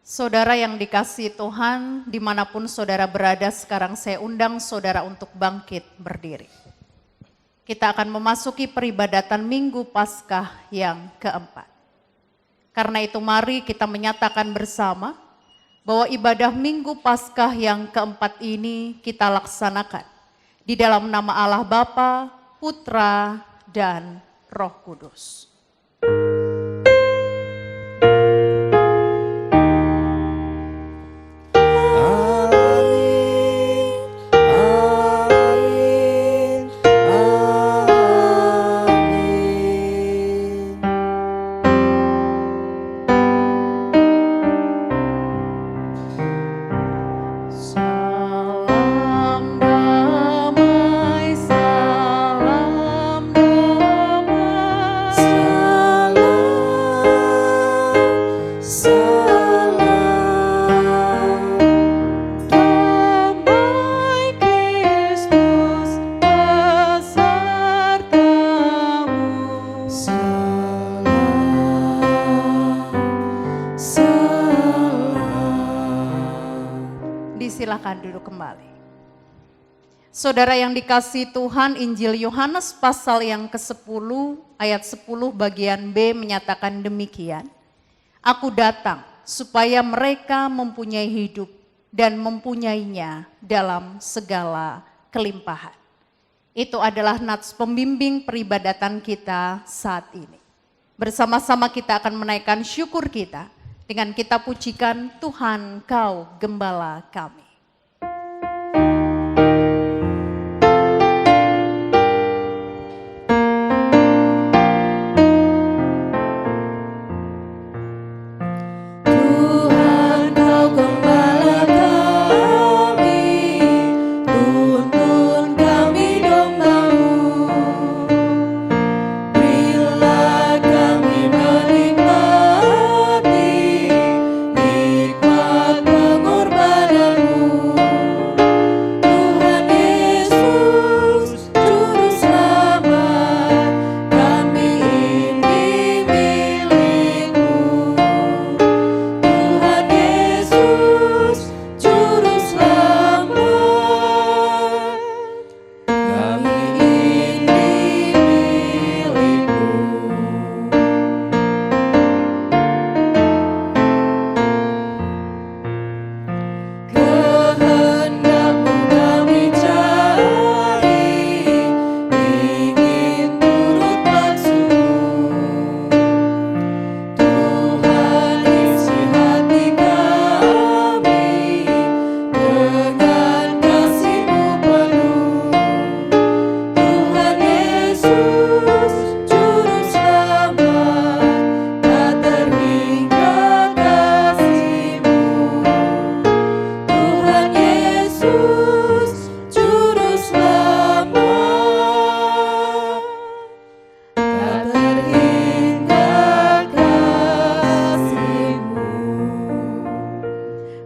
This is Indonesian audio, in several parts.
Saudara yang dikasihi Tuhan, dimanapun saudara berada sekarang saya undang saudara untuk bangkit berdiri. Kita akan memasuki peribadatan Minggu Paskah yang keempat. Karena itu mari kita menyatakan bersama bahwa ibadah Minggu Paskah yang keempat ini kita laksanakan di dalam nama Allah Bapa, Putra, dan Roh Kudus. Silakan duduk kembali. Saudara yang dikasihi Tuhan, Injil Yohanes pasal yang ke-10 ayat 10 bagian B menyatakan demikian. Aku datang supaya mereka mempunyai hidup dan mempunyainya dalam segala kelimpahan. Itu adalah nats pembimbing peribadatan kita saat ini. Bersama-sama kita akan menaikkan syukur kita dengan kita pujikan Tuhan Kau Gembala kami.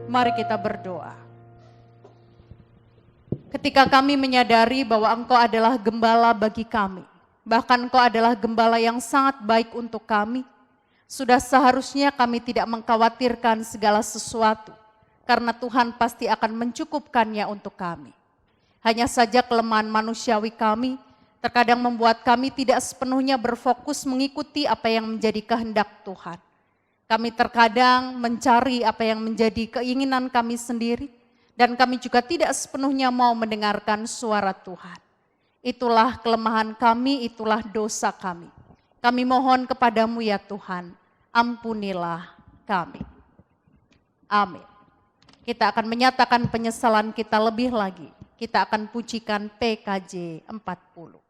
Mari kita berdoa. Ketika kami menyadari bahwa Engkau adalah gembala bagi kami, bahkan Engkau adalah gembala yang sangat baik untuk kami, sudah seharusnya kami tidak mengkhawatirkan segala sesuatu, karena Tuhan pasti akan mencukupkannya untuk kami. Hanya saja kelemahan manusiawi kami terkadang membuat kami tidak sepenuhnya berfokus mengikuti apa yang menjadi kehendak Tuhan. Kami terkadang mencari apa yang menjadi keinginan kami sendiri, dan kami juga tidak sepenuhnya mau mendengarkan suara Tuhan. Itulah kelemahan kami, itulah dosa kami. Kami mohon kepadamu ya Tuhan, ampunilah kami. Amin. Kita akan menyatakan penyesalan kita lebih lagi. Kita akan pujikan PKJ 40.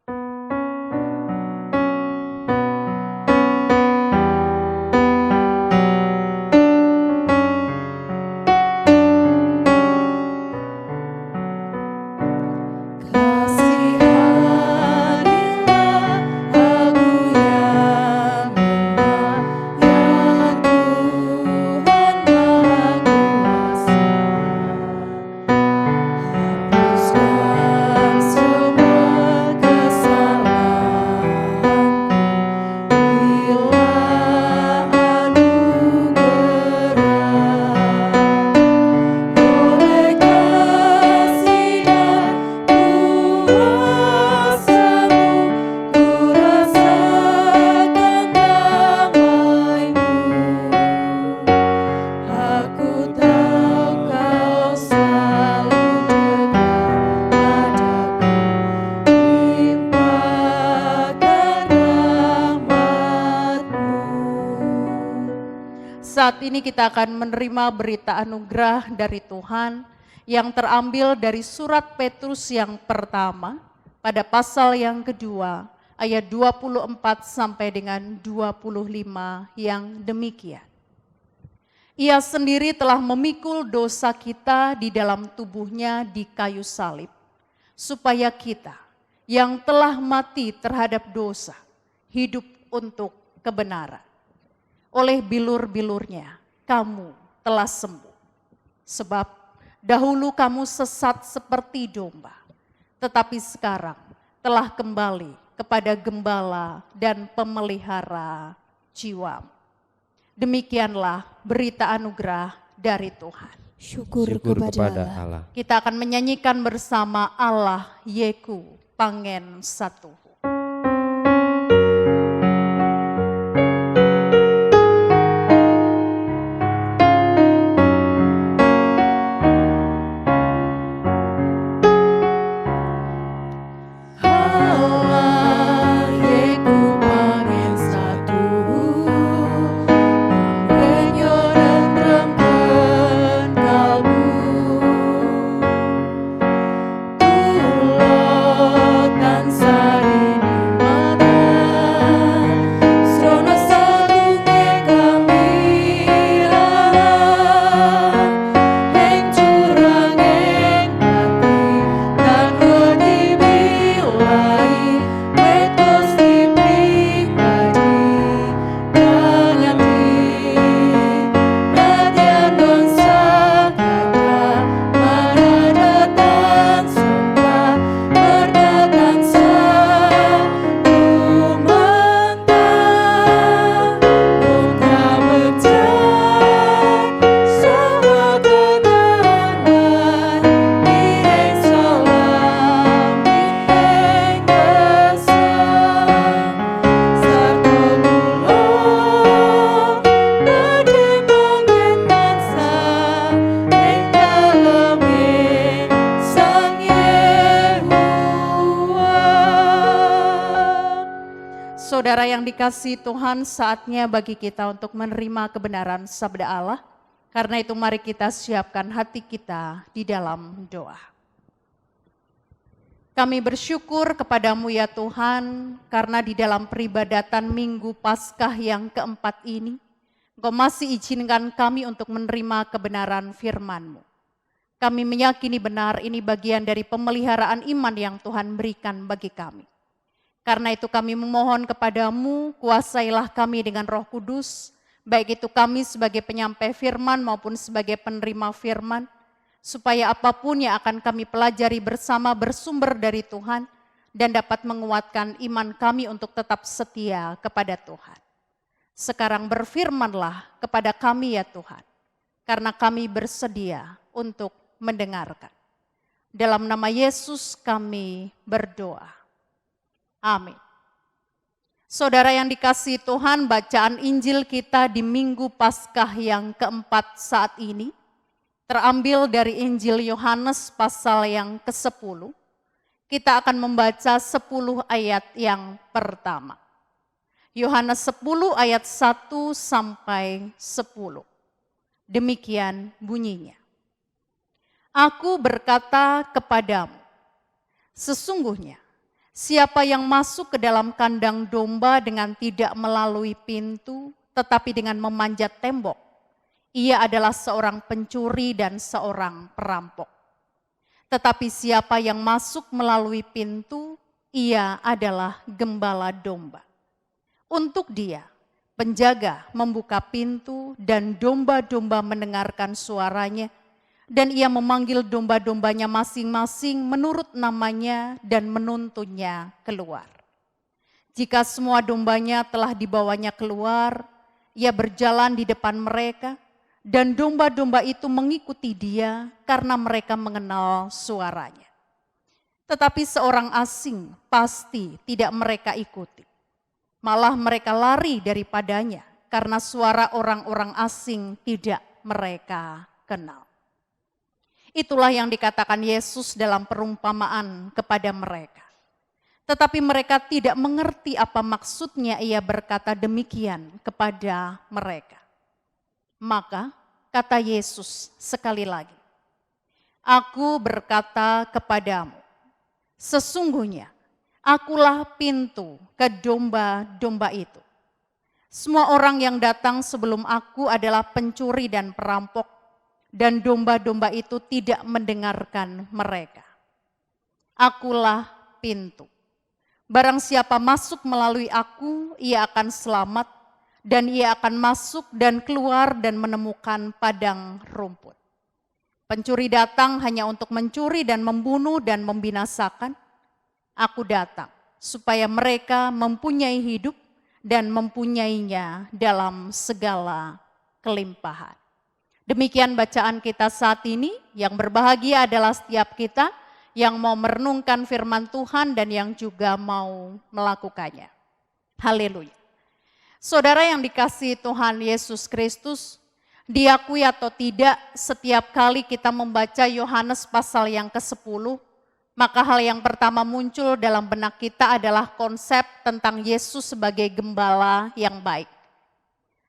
Hapuskan semua saat ini kita akan menerima berita anugerah dari Tuhan yang terambil dari surat Petrus yang pertama pada pasal yang kedua ayat 24 sampai dengan 25 yang demikian. Ia sendiri telah memikul dosa kita di dalam tubuhnya di kayu salib, supaya kita yang telah mati terhadap dosa hidup untuk kebenaran. Oleh bilur-bilurnya kamu telah sembuh. Sebab dahulu kamu sesat seperti domba, tetapi sekarang telah kembali kepada gembala dan pemelihara jiwamu. Demikianlah berita anugerah dari Tuhan. Syukur kepada Allah. Kita akan menyanyikan bersama Allah Yeku Pangen Satu. Saudara yang dikasihi Tuhan, saatnya bagi kita untuk menerima kebenaran sabda Allah. Karena itu mari kita siapkan hati kita di dalam doa. Kami bersyukur kepadamu ya Tuhan, karena di dalam peribadatan Minggu Paskah yang keempat ini, Engkau masih izinkan kami untuk menerima kebenaran firman-Mu. Kami meyakini benar ini bagian dari pemeliharaan iman yang Tuhan berikan bagi kami. Karena itu kami memohon kepadamu, kuasailah kami dengan Roh Kudus, baik itu kami sebagai penyampai firman maupun sebagai penerima firman, supaya apapun yang akan kami pelajari bersama bersumber dari Tuhan dan dapat menguatkan iman kami untuk tetap setia kepada Tuhan. Sekarang berfirmanlah kepada kami ya Tuhan, karena kami bersedia untuk mendengarkan. Dalam nama Yesus kami berdoa. Amin. Saudara yang dikasihi Tuhan, bacaan Injil kita di Minggu Paskah yang keempat saat ini terambil dari Injil Yohanes pasal yang ke-10. Kita akan membaca 10 ayat yang pertama. Yohanes 10 ayat 1 sampai 10. Demikian bunyinya. Aku berkata kepadamu, sesungguhnya siapa yang masuk ke dalam kandang domba dengan tidak melalui pintu, tetapi dengan memanjat tembok, ia adalah seorang pencuri dan seorang perampok. Tetapi siapa yang masuk melalui pintu, ia adalah gembala domba. Untuk dia, penjaga membuka pintu dan domba-domba mendengarkan suaranya, dan ia memanggil domba-dombanya masing-masing menurut namanya dan menuntunnya keluar. Jika semua dombanya telah dibawanya keluar, ia berjalan di depan mereka, dan domba-domba itu mengikuti dia karena mereka mengenal suaranya. Tetapi seorang asing pasti tidak mereka ikuti. Malah mereka lari daripadanya karena suara orang-orang asing tidak mereka kenal. Itulah yang dikatakan Yesus dalam perumpamaan kepada mereka. Tetapi mereka tidak mengerti apa maksudnya ia berkata demikian kepada mereka. Maka kata Yesus sekali lagi, "Aku berkata kepadamu, sesungguhnya akulah pintu ke domba-domba itu. Semua orang yang datang sebelum aku adalah pencuri dan perampok, dan domba-domba itu tidak mendengarkan mereka. Akulah pintu. Barang siapa masuk melalui aku, ia akan selamat, dan ia akan masuk dan keluar dan menemukan padang rumput. Pencuri datang hanya untuk mencuri dan membunuh dan membinasakan. Aku datang supaya mereka mempunyai hidup dan mempunyainya dalam segala kelimpahan." Demikian bacaan kita saat ini. Yang berbahagia adalah setiap kita yang mau merenungkan firman Tuhan dan yang juga mau melakukannya. Haleluya. Saudara yang dikasihi Tuhan Yesus Kristus, diakui atau tidak, setiap kali kita membaca Yohanes pasal yang ke-10, maka hal yang pertama muncul dalam benak kita adalah konsep tentang Yesus sebagai gembala yang baik.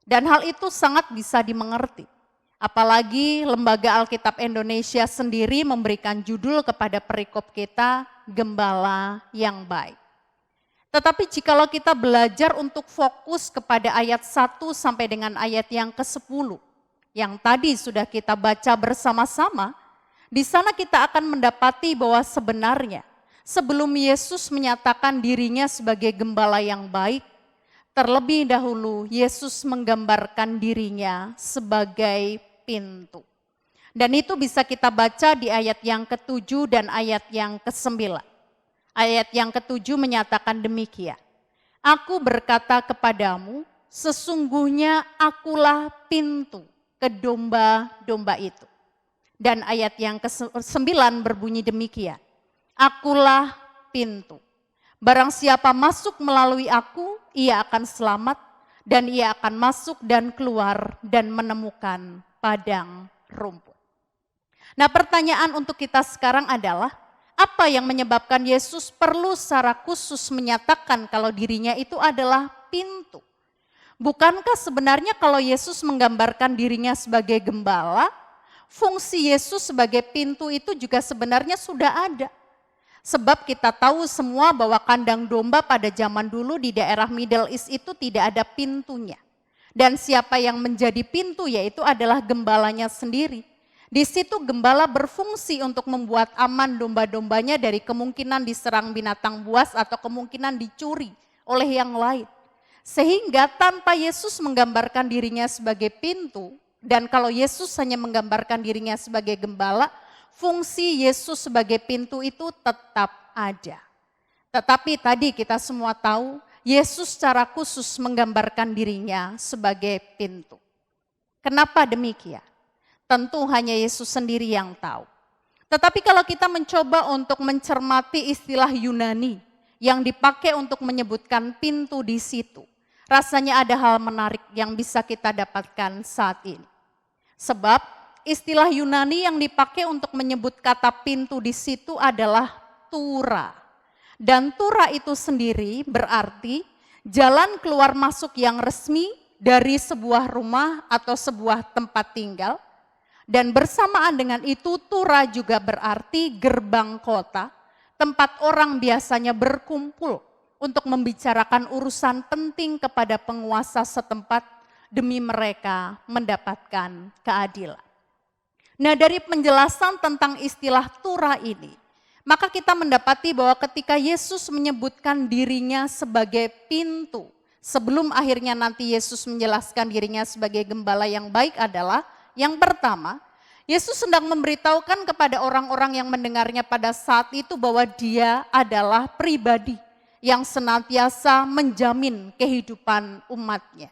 Dan hal itu sangat bisa dimengerti. Apalagi Lembaga Alkitab Indonesia sendiri memberikan judul kepada perikop kita, Gembala yang Baik. Tetapi jikalau kita belajar untuk fokus kepada ayat 1 sampai dengan ayat yang ke-10, yang tadi sudah kita baca bersama-sama, di sana kita akan mendapati bahwa sebenarnya sebelum Yesus menyatakan dirinya sebagai gembala yang baik, terlebih dahulu Yesus menggambarkan dirinya sebagai pintu. Dan itu bisa kita baca di ayat yang ke-7 dan ayat yang ke-9. Ayat yang ke-7 menyatakan demikian, "Aku berkata kepadamu, sesungguhnya akulah pintu ke domba-domba itu." Dan ayat yang ke-9 berbunyi demikian, "Akulah pintu. Barang siapa masuk melalui aku, ia akan selamat, dan ia akan masuk dan keluar dan menemukan padang rumput." Nah, pertanyaan untuk kita sekarang adalah, apa yang menyebabkan Yesus perlu secara khusus menyatakan kalau dirinya itu adalah pintu? Bukankah sebenarnya kalau Yesus menggambarkan dirinya sebagai gembala, fungsi Yesus sebagai pintu itu juga sebenarnya sudah ada? Sebab kita tahu semua bahwa kandang domba pada zaman dulu di daerah Middle East itu tidak ada pintunya. Dan siapa yang menjadi pintu yaitu adalah gembalanya sendiri. Di situ gembala berfungsi untuk membuat aman domba-dombanya dari kemungkinan diserang binatang buas atau kemungkinan dicuri oleh yang lain. Sehingga tanpa Yesus menggambarkan dirinya sebagai pintu, dan kalau Yesus hanya menggambarkan dirinya sebagai gembala, fungsi Yesus sebagai pintu itu tetap ada. Tetapi tadi kita semua tahu, Yesus secara khusus menggambarkan dirinya sebagai pintu. Kenapa demikian? Tentu hanya Yesus sendiri yang tahu. Tetapi kalau kita mencoba untuk mencermati istilah Yunani yang dipakai untuk menyebutkan pintu di situ, rasanya ada hal menarik yang bisa kita dapatkan saat ini. Sebab istilah Yunani yang dipakai untuk menyebut kata pintu di situ adalah tura. Dan tura itu sendiri berarti jalan keluar masuk yang resmi dari sebuah rumah atau sebuah tempat tinggal. Dan bersamaan dengan itu tura juga berarti gerbang kota, tempat orang biasanya berkumpul untuk membicarakan urusan penting kepada penguasa setempat demi mereka mendapatkan keadilan. Nah, dari penjelasan tentang istilah tura ini, maka kita mendapati bahwa ketika Yesus menyebutkan dirinya sebagai pintu, sebelum akhirnya nanti Yesus menjelaskan dirinya sebagai gembala yang baik adalah, yang pertama, Yesus sedang memberitahukan kepada orang-orang yang mendengarnya pada saat itu bahwa dia adalah pribadi yang senantiasa menjamin kehidupan umatnya.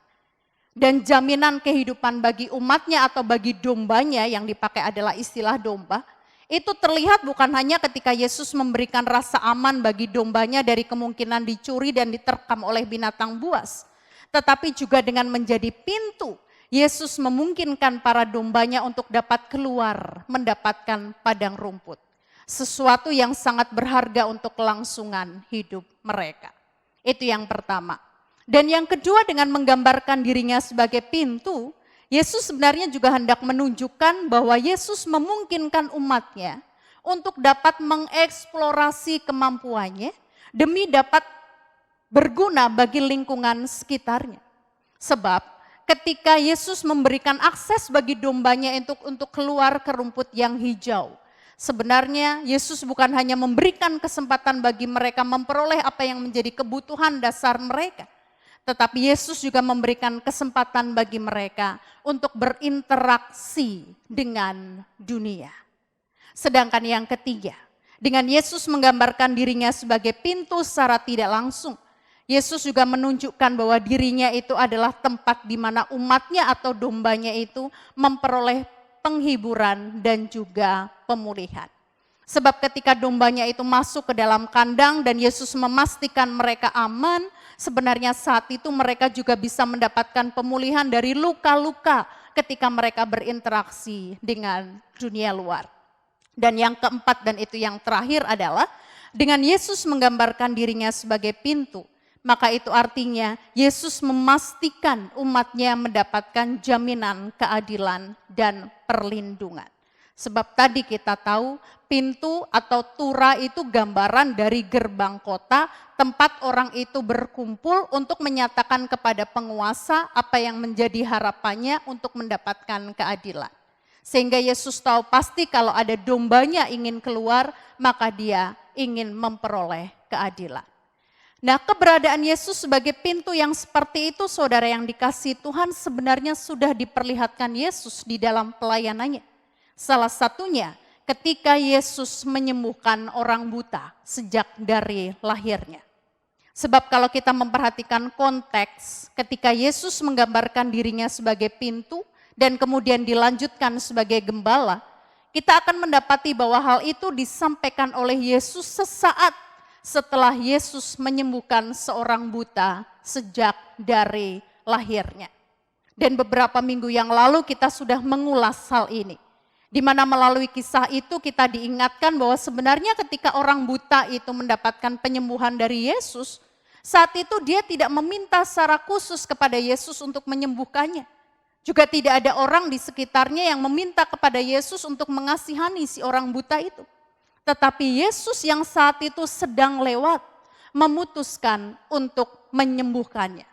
Dan jaminan kehidupan bagi umatnya atau bagi dombanya yang dipakai adalah istilah domba, itu terlihat bukan hanya ketika Yesus memberikan rasa aman bagi dombanya dari kemungkinan dicuri dan diterkam oleh binatang buas. Tetapi juga dengan menjadi pintu, Yesus memungkinkan para dombanya untuk dapat keluar mendapatkan padang rumput. Sesuatu yang sangat berharga untuk kelangsungan hidup mereka. Itu yang pertama. Dan yang kedua dengan menggambarkan dirinya sebagai pintu, Yesus sebenarnya juga hendak menunjukkan bahwa Yesus memungkinkan umatnya untuk dapat mengeksplorasi kemampuannya demi dapat berguna bagi lingkungan sekitarnya. Sebab ketika Yesus memberikan akses bagi dombanya untuk keluar ke rumput yang hijau, sebenarnya Yesus bukan hanya memberikan kesempatan bagi mereka memperoleh apa yang menjadi kebutuhan dasar mereka, tetapi Yesus juga memberikan kesempatan bagi mereka untuk berinteraksi dengan dunia. Sedangkan yang ketiga, dengan Yesus menggambarkan dirinya sebagai pintu secara tidak langsung, Yesus juga menunjukkan bahwa dirinya itu adalah tempat di mana umatnya atau dombanya itu memperoleh penghiburan dan juga pemulihan. Sebab ketika dombanya itu masuk ke dalam kandang dan Yesus memastikan mereka aman, sebenarnya saat itu mereka juga bisa mendapatkan pemulihan dari luka-luka ketika mereka berinteraksi dengan dunia luar. Dan yang keempat dan itu yang terakhir adalah dengan Yesus menggambarkan dirinya sebagai pintu, maka itu artinya Yesus memastikan umatnya mendapatkan jaminan keadilan dan perlindungan. Sebab tadi kita tahu pintu atau tura itu gambaran dari gerbang kota, tempat orang itu berkumpul untuk menyatakan kepada penguasa apa yang menjadi harapannya untuk mendapatkan keadilan. Sehingga Yesus tahu pasti kalau ada dombanya ingin keluar, maka dia ingin memperoleh keadilan. Nah, keberadaan Yesus sebagai pintu yang seperti itu, saudara yang dikasihi Tuhan, sebenarnya sudah diperlihatkan Yesus di dalam pelayanannya. Salah satunya ketika Yesus menyembuhkan orang buta sejak dari lahirnya. Sebab kalau kita memperhatikan konteks ketika Yesus menggambarkan dirinya sebagai pintu dan kemudian dilanjutkan sebagai gembala, kita akan mendapati bahwa hal itu disampaikan oleh Yesus sesaat setelah Yesus menyembuhkan seorang buta sejak dari lahirnya. Dan beberapa minggu yang lalu kita sudah mengulas hal ini. Di mana melalui kisah itu kita diingatkan bahwa sebenarnya ketika orang buta itu mendapatkan penyembuhan dari Yesus, saat itu dia tidak meminta secara khusus kepada Yesus untuk menyembuhkannya. Juga tidak ada orang di sekitarnya yang meminta kepada Yesus untuk mengasihani si orang buta itu. Tetapi Yesus yang saat itu sedang lewat memutuskan untuk menyembuhkannya.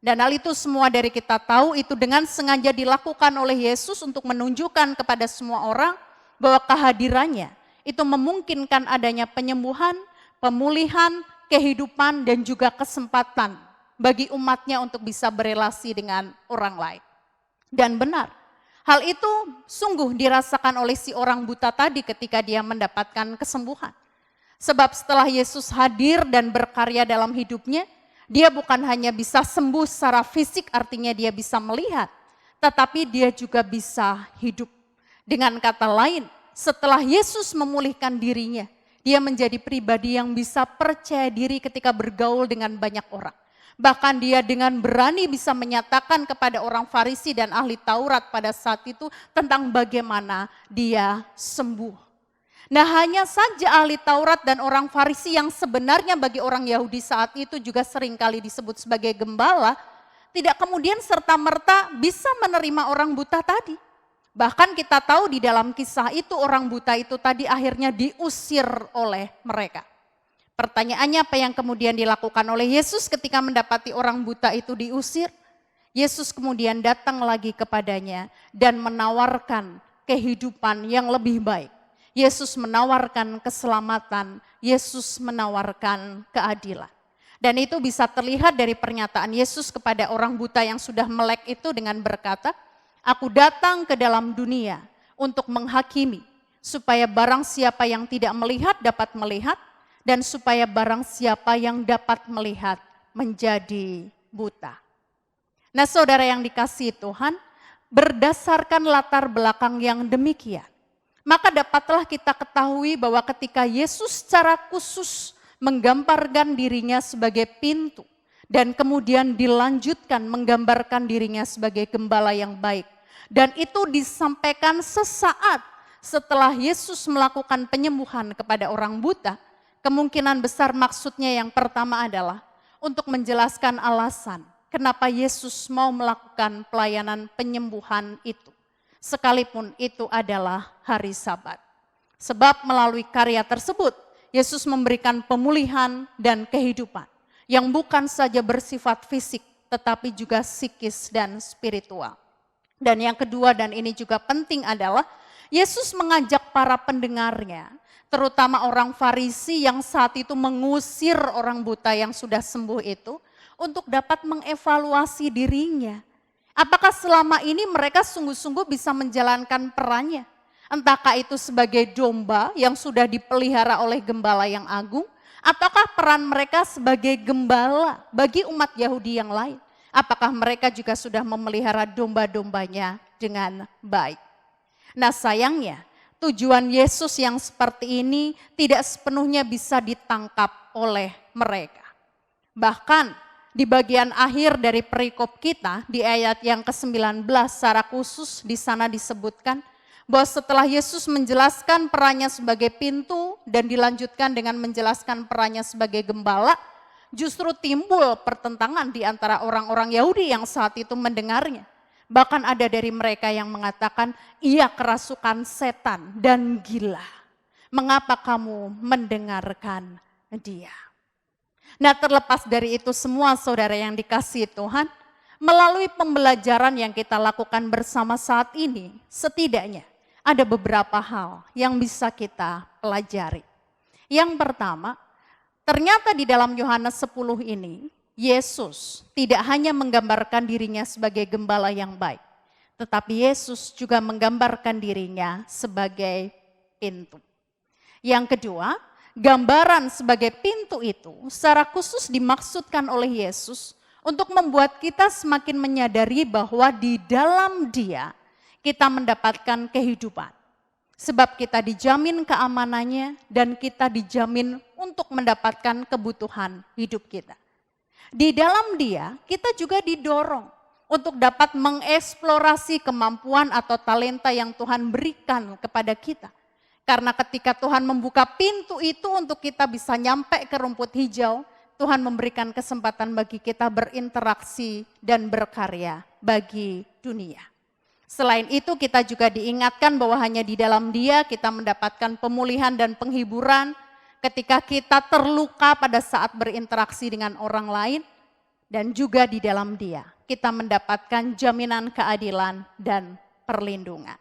Dan hal itu semua dari kita tahu itu dengan sengaja dilakukan oleh Yesus untuk menunjukkan kepada semua orang bahwa kehadirannya itu memungkinkan adanya penyembuhan, pemulihan, kehidupan dan juga kesempatan bagi umatnya untuk bisa berelasi dengan orang lain. Dan benar, hal itu sungguh dirasakan oleh si orang buta tadi ketika dia mendapatkan kesembuhan. Sebab setelah Yesus hadir dan berkarya dalam hidupnya, dia bukan hanya bisa sembuh secara fisik, artinya dia bisa melihat, tetapi dia juga bisa hidup. Dengan kata lain, setelah Yesus memulihkan dirinya, dia menjadi pribadi yang bisa percaya diri ketika bergaul dengan banyak orang. Bahkan dia dengan berani bisa menyatakan kepada orang Farisi dan ahli Taurat pada saat itu tentang bagaimana dia sembuh. Nah, hanya saja ahli Taurat dan orang Farisi yang sebenarnya bagi orang Yahudi saat itu juga seringkali disebut sebagai gembala, tidak kemudian serta-merta bisa menerima orang buta tadi. Bahkan kita tahu di dalam kisah itu orang buta itu tadi akhirnya diusir oleh mereka. Pertanyaannya apa yang kemudian dilakukan oleh Yesus ketika mendapati orang buta itu diusir? Yesus kemudian datang lagi kepadanya dan menawarkan kehidupan yang lebih baik. Yesus menawarkan keselamatan, Yesus menawarkan keadilan. Dan itu bisa terlihat dari pernyataan Yesus kepada orang buta yang sudah melek itu dengan berkata, "Aku datang ke dalam dunia untuk menghakimi, supaya barang siapa yang tidak melihat dapat melihat, dan supaya barang siapa yang dapat melihat menjadi buta." Nah, saudara yang dikasihi Tuhan, berdasarkan latar belakang yang demikian, maka dapatlah kita ketahui bahwa ketika Yesus secara khusus menggambarkan dirinya sebagai pintu dan kemudian dilanjutkan menggambarkan dirinya sebagai gembala yang baik. Dan itu disampaikan sesaat setelah Yesus melakukan penyembuhan kepada orang buta, kemungkinan besar maksudnya yang pertama adalah untuk menjelaskan alasan kenapa Yesus mau melakukan pelayanan penyembuhan itu. Sekalipun itu adalah hari Sabat. Sebab melalui karya tersebut, Yesus memberikan pemulihan dan kehidupan yang bukan saja bersifat fisik, tetapi juga psikis dan spiritual. Dan yang kedua, dan ini juga penting adalah, Yesus mengajak para pendengarnya, terutama orang Farisi yang saat itu mengusir orang buta yang sudah sembuh itu, untuk dapat mengevaluasi dirinya. Apakah selama ini mereka sungguh-sungguh bisa menjalankan perannya? Entahkah itu sebagai domba yang sudah dipelihara oleh gembala yang agung, ataukah peran mereka sebagai gembala bagi umat Yahudi yang lain? Apakah mereka juga sudah memelihara domba-dombanya dengan baik? Nah sayangnya, tujuan Yesus yang seperti ini tidak sepenuhnya bisa ditangkap oleh mereka. Bahkan di bagian akhir dari perikop kita, di ayat yang ke-19 secara khusus di sana disebutkan bahwa setelah Yesus menjelaskan perannya sebagai pintu dan dilanjutkan dengan menjelaskan perannya sebagai gembala, justru timbul pertentangan di antara orang-orang Yahudi yang saat itu mendengarnya. Bahkan ada dari mereka yang mengatakan, ia kerasukan setan dan gila. Mengapa kamu mendengarkan dia? Nah terlepas dari itu semua saudara yang dikasihi Tuhan, melalui pembelajaran yang kita lakukan bersama saat ini, setidaknya ada beberapa hal yang bisa kita pelajari. Yang pertama, ternyata di dalam Yohanes 10 ini, Yesus tidak hanya menggambarkan dirinya sebagai gembala yang baik, tetapi Yesus juga menggambarkan dirinya sebagai pintu. Yang kedua, gambaran sebagai pintu itu secara khusus dimaksudkan oleh Yesus untuk membuat kita semakin menyadari bahwa di dalam Dia kita mendapatkan kehidupan. Sebab kita dijamin keamanannya dan kita dijamin untuk mendapatkan kebutuhan hidup kita. Di dalam Dia kita juga didorong untuk dapat mengeksplorasi kemampuan atau talenta yang Tuhan berikan kepada kita. Karena ketika Tuhan membuka pintu itu untuk kita bisa nyampe ke rumput hijau, Tuhan memberikan kesempatan bagi kita berinteraksi dan berkarya bagi dunia. Selain itu kita juga diingatkan bahwa hanya di dalam Dia kita mendapatkan pemulihan dan penghiburan ketika kita terluka pada saat berinteraksi dengan orang lain. Dan juga di dalam Dia kita mendapatkan jaminan keadilan dan perlindungan.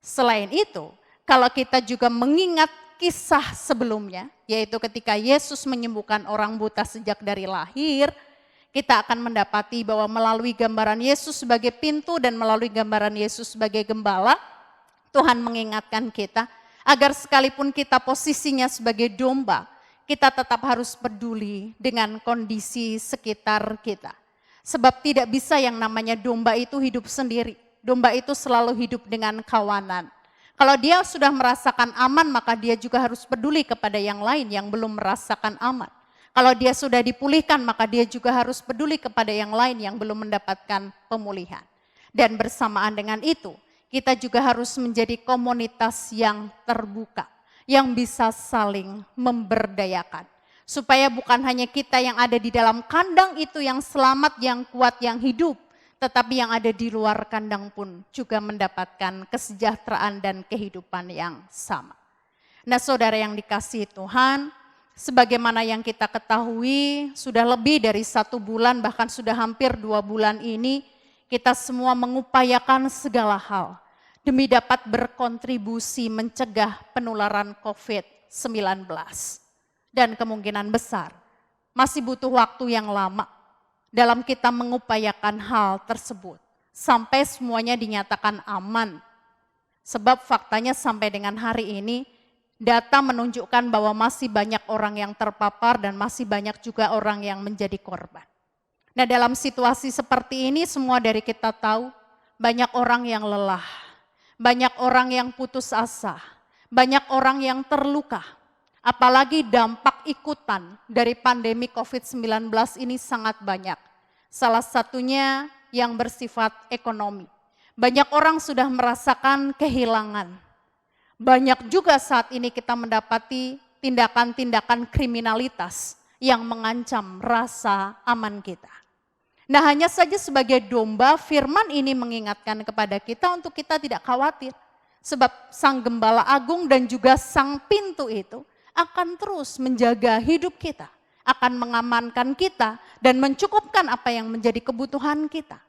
Selain itu, kalau kita juga mengingat kisah sebelumnya, yaitu ketika Yesus menyembuhkan orang buta sejak dari lahir, kita akan mendapati bahwa melalui gambaran Yesus sebagai pintu dan melalui gambaran Yesus sebagai gembala, Tuhan mengingatkan kita agar sekalipun kita posisinya sebagai domba, kita tetap harus peduli dengan kondisi sekitar kita. Sebab tidak bisa yang namanya domba itu hidup sendiri. Domba itu selalu hidup dengan kawanan. Kalau dia sudah merasakan aman, maka dia juga harus peduli kepada yang lain yang belum merasakan aman. Kalau dia sudah dipulihkan, maka dia juga harus peduli kepada yang lain yang belum mendapatkan pemulihan. Dan bersamaan dengan itu, kita juga harus menjadi komunitas yang terbuka, yang bisa saling memberdayakan. Supaya bukan hanya kita yang ada di dalam kandang itu yang selamat, yang kuat, yang hidup, tetapi yang ada di luar kandang pun juga mendapatkan kesejahteraan dan kehidupan yang sama. Nah saudara yang dikasihi Tuhan, sebagaimana yang kita ketahui sudah lebih dari 1 bulan bahkan sudah hampir 2 bulan ini kita semua mengupayakan segala hal demi dapat berkontribusi mencegah penularan COVID-19. Dan kemungkinan besar masih butuh waktu yang lama dalam kita mengupayakan hal tersebut sampai semuanya dinyatakan aman. Sebab faktanya sampai dengan hari ini data menunjukkan bahwa masih banyak orang yang terpapar dan masih banyak juga orang yang menjadi korban. Nah dalam situasi seperti ini semua dari kita tahu banyak orang yang lelah, banyak orang yang putus asa, banyak orang yang terluka. Apalagi dampak ikutan dari pandemi COVID-19 ini sangat banyak. Salah satunya yang bersifat ekonomi. Banyak orang sudah merasakan kehilangan. Banyak juga saat ini kita mendapati tindakan-tindakan kriminalitas yang mengancam rasa aman kita. Nah, hanya saja sebagai domba, firman ini mengingatkan kepada kita untuk kita tidak khawatir. Sebab Sang Gembala Agung dan juga Sang Pintu itu akan terus menjaga hidup kita, akan mengamankan kita dan mencukupkan apa yang menjadi kebutuhan kita.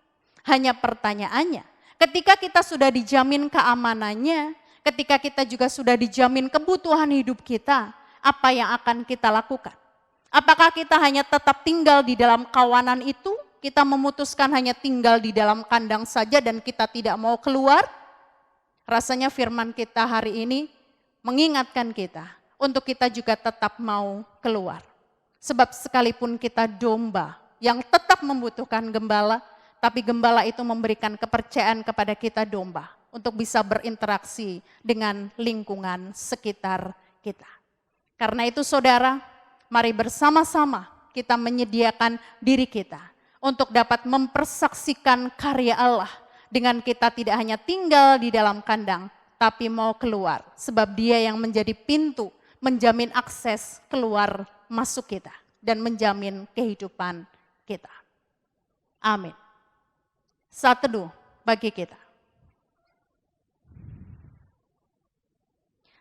Hanya pertanyaannya, ketika kita sudah dijamin keamanannya, ketika kita juga sudah dijamin kebutuhan hidup kita, apa yang akan kita lakukan? Apakah kita hanya tetap tinggal di dalam kawanan itu? Kita memutuskan hanya tinggal di dalam kandang saja dan kita tidak mau keluar? Rasanya firman kita hari ini mengingatkan kita untuk kita juga tetap mau keluar. Sebab sekalipun kita domba yang tetap membutuhkan gembala, tapi gembala itu memberikan kepercayaan kepada kita domba untuk bisa berinteraksi dengan lingkungan sekitar kita. Karena itu saudara, mari bersama-sama kita menyediakan diri kita untuk dapat mempersaksikan karya Allah dengan kita tidak hanya tinggal di dalam kandang, tapi mau keluar. Sebab Dia yang menjadi pintu, menjamin akses keluar masuk kita dan menjamin kehidupan kita. Amin. Saat teduh bagi kita.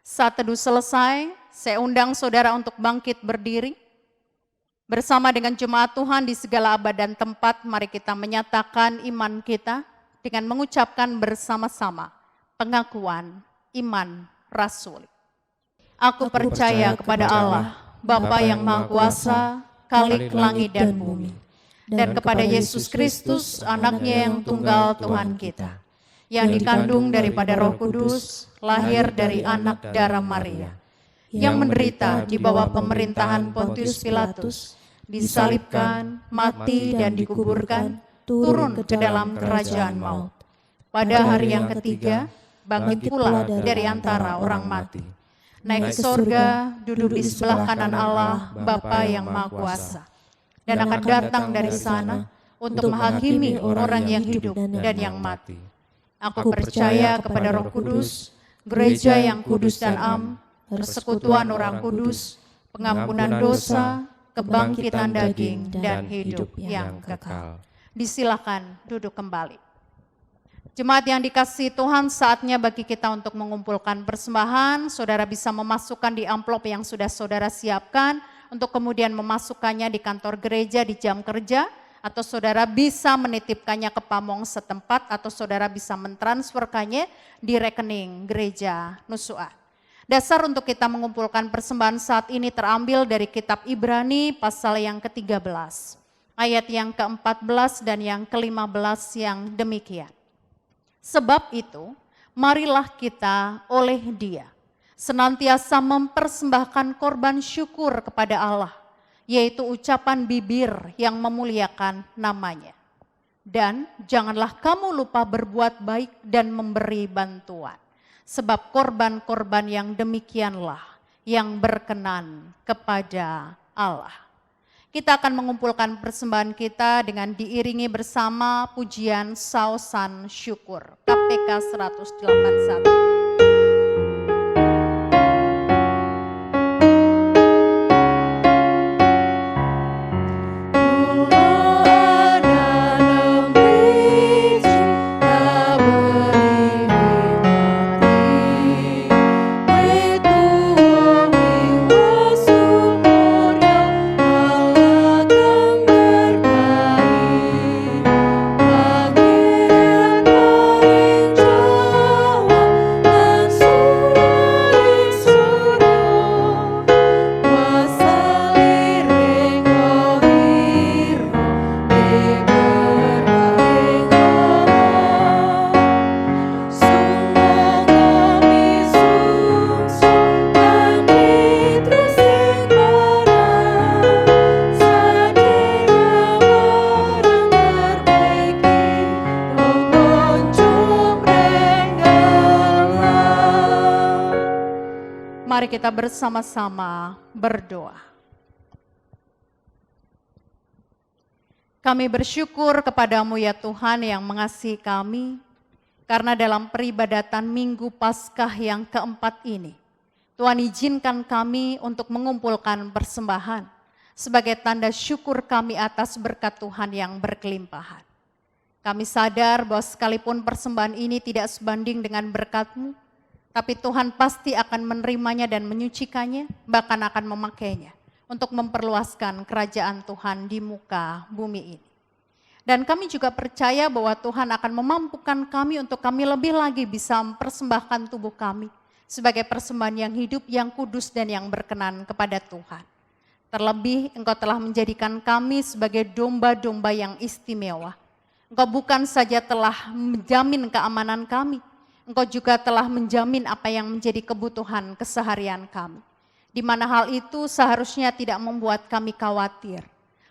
Saat teduh selesai, saya undang saudara untuk bangkit berdiri. Bersama dengan jemaat Tuhan di segala abad dan tempat, mari kita menyatakan iman kita dengan mengucapkan bersama-sama pengakuan iman rasuli. Aku percaya kepada Allah, Bapa yang Maha Kuasa, Khalik langit dan bumi, dan kepada Yesus Kristus, anaknya yang tunggal Tuhan kita, yang dikandung daripada Roh Kudus, lahir dari anak darah Maria, yang menderita di bawah pemerintahan Pontius Pilatus, disalibkan, mati dan dikuburkan, turun ke dalam kerajaan maut. Pada hari yang ketiga, bangkit pula dari antara orang mati. Naik ke sorga, duduk di sebelah kanan Allah, Bapa yang Maha Kuasa. Dan akan datang dari sana untuk menghakimi orang yang hidup dan yang mati. Aku percaya kepada Roh Kudus, gereja yang kudus dan am, persekutuan orang kudus, pengampunan dosa, kebangkitan daging, dan hidup yang kekal. Disilakan duduk kembali. Jemaat yang dikasihi Tuhan, saatnya bagi kita untuk mengumpulkan persembahan. Saudara bisa memasukkan di amplop yang sudah saudara siapkan, untuk kemudian memasukkannya di kantor gereja di jam kerja, atau saudara bisa menitipkannya ke pamong setempat, atau saudara bisa mentransferkannya di rekening gereja Nusuat. Dasar untuk kita mengumpulkan persembahan saat ini terambil dari kitab Ibrani pasal yang ke-13, ayat yang ke-14 dan yang ke-15 yang demikian. Sebab itu, marilah kita oleh Dia senantiasa mempersembahkan korban syukur kepada Allah, yaitu ucapan bibir yang memuliakan namanya. Dan janganlah kamu lupa berbuat baik dan memberi bantuan, sebab korban-korban yang demikianlah yang berkenan kepada Allah. Kita akan mengumpulkan persembahan kita dengan diiringi bersama pujian sausan syukur KPK 181. Mari kita bersama-sama berdoa. Kami bersyukur kepadamu ya Tuhan yang mengasihi kami, karena dalam peribadatan Minggu Paskah yang keempat ini, Tuhan izinkan kami untuk mengumpulkan persembahan, sebagai tanda syukur kami atas berkat Tuhan yang berkelimpahan. Kami sadar bahwa sekalipun persembahan ini tidak sebanding dengan berkat-Mu, tapi Tuhan pasti akan menerimanya dan menyucikannya, bahkan akan memakainya untuk memperluaskan kerajaan Tuhan di muka bumi ini. Dan kami juga percaya bahwa Tuhan akan memampukan kami untuk kami lebih lagi bisa mempersembahkan tubuh kami sebagai persembahan yang hidup, yang kudus, dan yang berkenan kepada Tuhan. Terlebih Engkau telah menjadikan kami sebagai domba-domba yang istimewa. Engkau bukan saja telah menjamin keamanan kami, Engkau juga telah menjamin apa yang menjadi kebutuhan keseharian kami. Di mana hal itu seharusnya tidak membuat kami khawatir.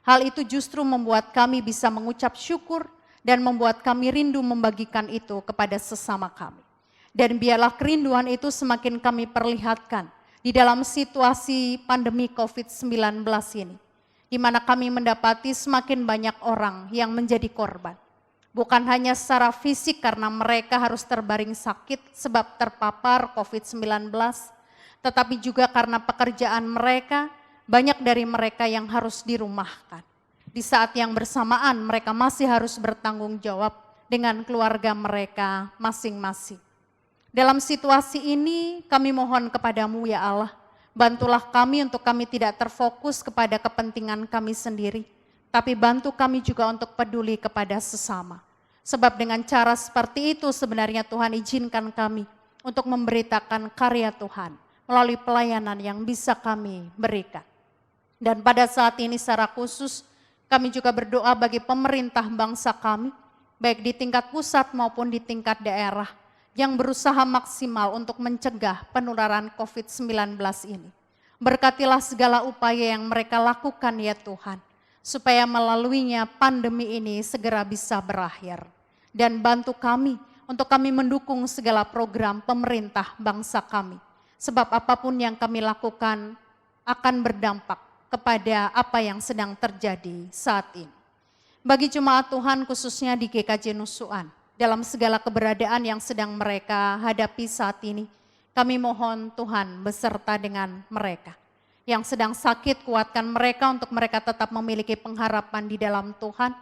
Hal itu justru membuat kami bisa mengucap syukur dan membuat kami rindu membagikan itu kepada sesama kami. Dan biarlah kerinduan itu semakin kami perlihatkan di dalam situasi pandemi COVID-19 ini, di mana kami mendapati semakin banyak orang yang menjadi korban. Bukan hanya secara fisik karena mereka harus terbaring sakit sebab terpapar COVID-19, tetapi juga karena pekerjaan mereka, banyak dari mereka yang harus dirumahkan. Di saat yang bersamaan mereka masih harus bertanggung jawab dengan keluarga mereka masing-masing. Dalam situasi ini kami mohon kepadamu ya Allah, bantulah kami untuk kami tidak terfokus kepada kepentingan kami sendiri, tapi bantu kami juga untuk peduli kepada sesama. Sebab dengan cara seperti itu sebenarnya Tuhan izinkan kami untuk memberitakan karya Tuhan melalui pelayanan yang bisa kami berikan. Dan pada saat ini secara khusus kami juga berdoa bagi pemerintah bangsa kami, baik di tingkat pusat maupun di tingkat daerah, yang berusaha maksimal untuk mencegah penularan COVID-19 ini. Berkatilah segala upaya yang mereka lakukan ya Tuhan, supaya melaluinya pandemi ini segera bisa berakhir. Dan bantu kami untuk kami mendukung segala program pemerintah bangsa kami. Sebab apapun yang kami lakukan akan berdampak kepada apa yang sedang terjadi saat ini. Bagi jemaat Tuhan khususnya di GKJ Nusuan, dalam segala keberadaan yang sedang mereka hadapi saat ini, kami mohon Tuhan beserta dengan mereka. Yang sedang sakit, kuatkan mereka untuk mereka tetap memiliki pengharapan di dalam Tuhan.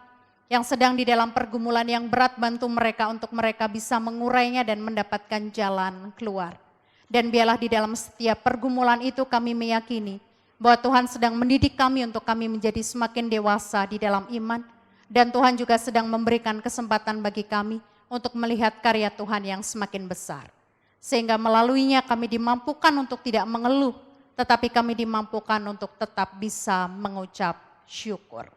Yang sedang di dalam pergumulan yang berat, bantu mereka untuk mereka bisa mengurainya dan mendapatkan jalan keluar. Dan biarlah di dalam setiap pergumulan itu kami meyakini bahwa Tuhan sedang mendidik kami untuk kami menjadi semakin dewasa di dalam iman. Dan Tuhan juga sedang memberikan kesempatan bagi kami untuk melihat karya Tuhan yang semakin besar. Sehingga melaluinya kami dimampukan untuk tidak mengeluh, tetapi kami dimampukan untuk tetap bisa mengucap syukur.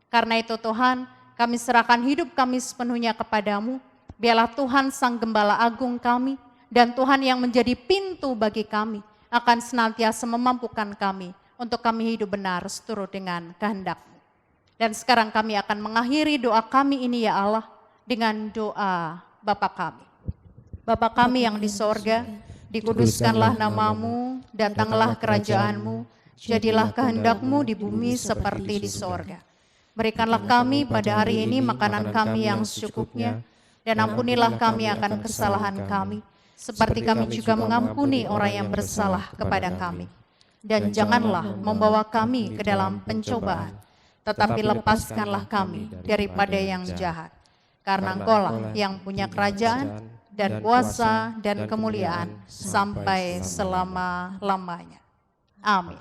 Karena itu Tuhan, kami serahkan hidup kami sepenuhnya kepadamu. Biarlah Tuhan Sang Gembala Agung kami, dan Tuhan yang menjadi pintu bagi kami, akan senantiasa memampukan kami untuk kami hidup benar seturut dengan kehendak-Mu. Dan sekarang kami akan mengakhiri doa kami ini ya Allah dengan doa Bapa kami. Bapa kami yang di sorga, dikuduskanlah namamu, datanglah kerajaan-Mu, jadilah kehendak-Mu di bumi seperti di sorga. Berikanlah kami pada hari ini makanan kami yang secukupnya, dan ampunilah kami akan kesalahan kami, seperti kami juga mengampuni orang yang bersalah kepada kami. Dan janganlah membawa kami ke dalam pencobaan, tetapi lepaskanlah kami daripada yang jahat. Karena Engkaulah yang punya kerajaan dan kuasa dan kemuliaan sampai selama-lamanya. Amin.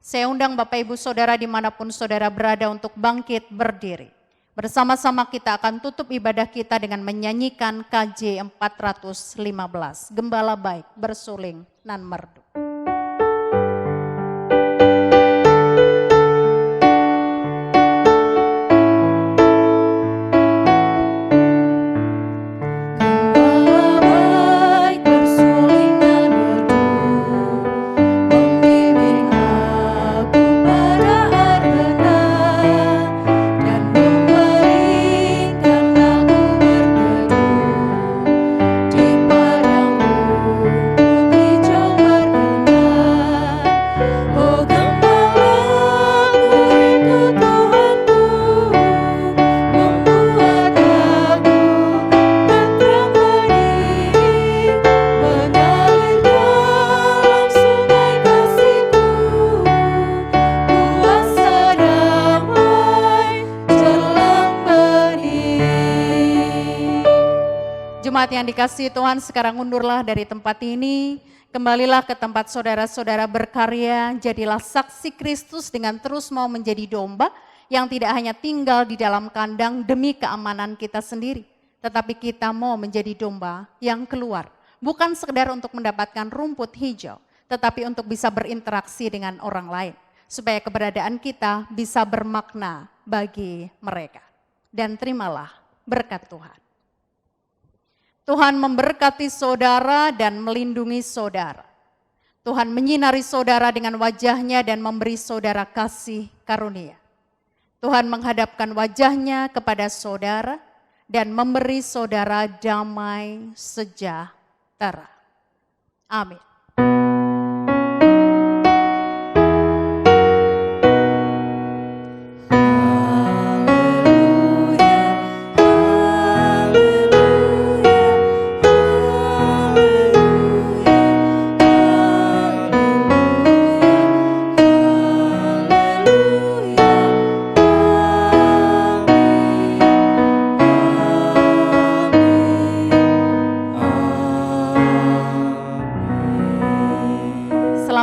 Saya undang Bapak Ibu Saudara dimanapun saudara berada untuk bangkit berdiri. Bersama-sama kita akan tutup ibadah kita dengan menyanyikan KJ 415, Gembala Baik Bersuling Nan Merdu. Di padang bumi hijau Jemaat yang dikasihi Tuhan, sekarang undurlah dari tempat ini, kembalilah ke tempat saudara-saudara berkarya, jadilah saksi Kristus dengan terus mau menjadi domba yang tidak hanya tinggal di dalam kandang demi keamanan kita sendiri, tetapi kita mau menjadi domba yang keluar, bukan sekedar untuk mendapatkan rumput hijau, tetapi untuk bisa berinteraksi dengan orang lain, supaya keberadaan kita bisa bermakna bagi mereka. Dan terimalah berkat Tuhan. Tuhan memberkati saudara dan melindungi saudara. Tuhan menyinari saudara dengan wajahnya dan memberi saudara kasih karunia. Tuhan menghadapkan wajahnya kepada saudara dan memberi saudara damai sejahtera. Amin.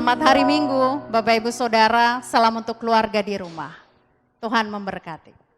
Selamat hari Minggu, Bapak Ibu Saudara, salam untuk keluarga di rumah. Tuhan memberkati.